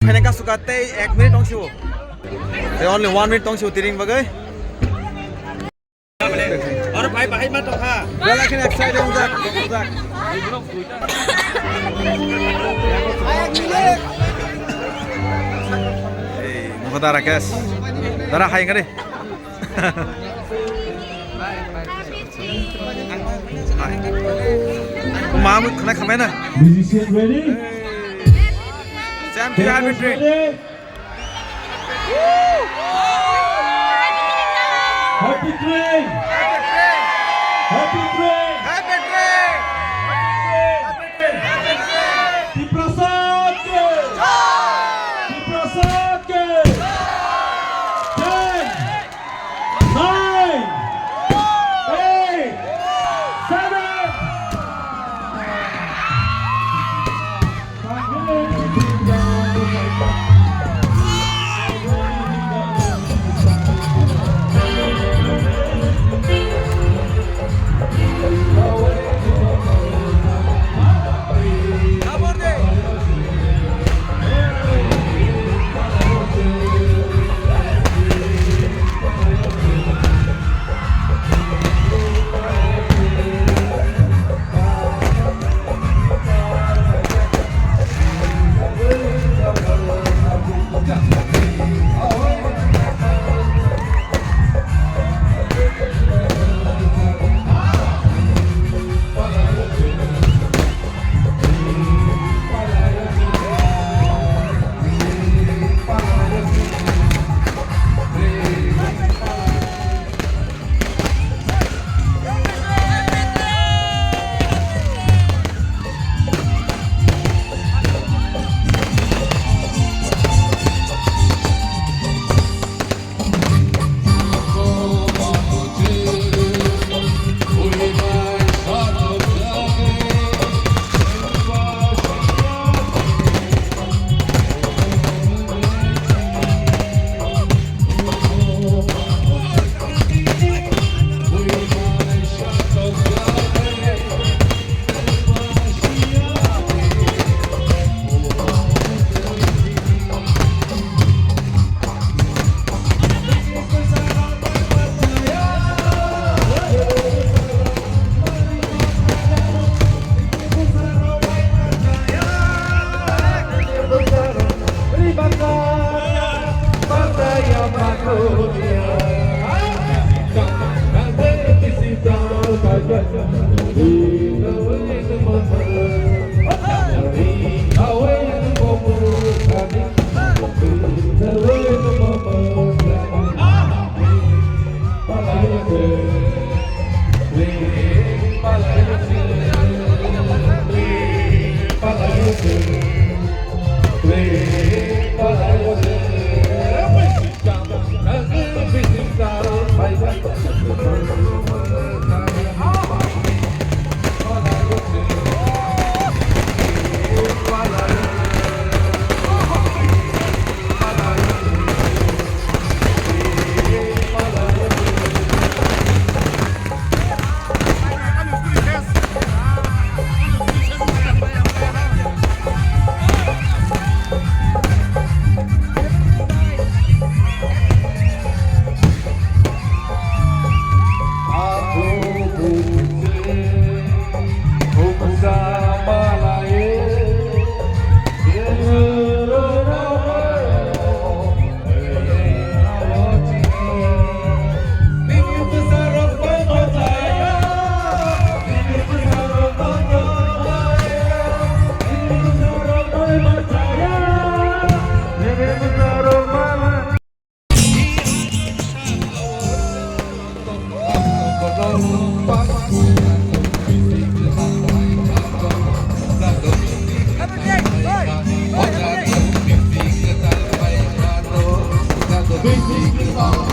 Hai ka suka tei 1 minute tong siu. They only 1 minute tong siu tiring bagai. Or bhai mat to kha. Bela kini excited dong jak. Hey, mau dara kes. Dara hai ngari. Mamu kena kamera. Musician ready? Sam Tian Mitri. Happy train! Happy train! Happy train! Di Prasad ke! Di Prasad ke! 10, 9, 8, 9,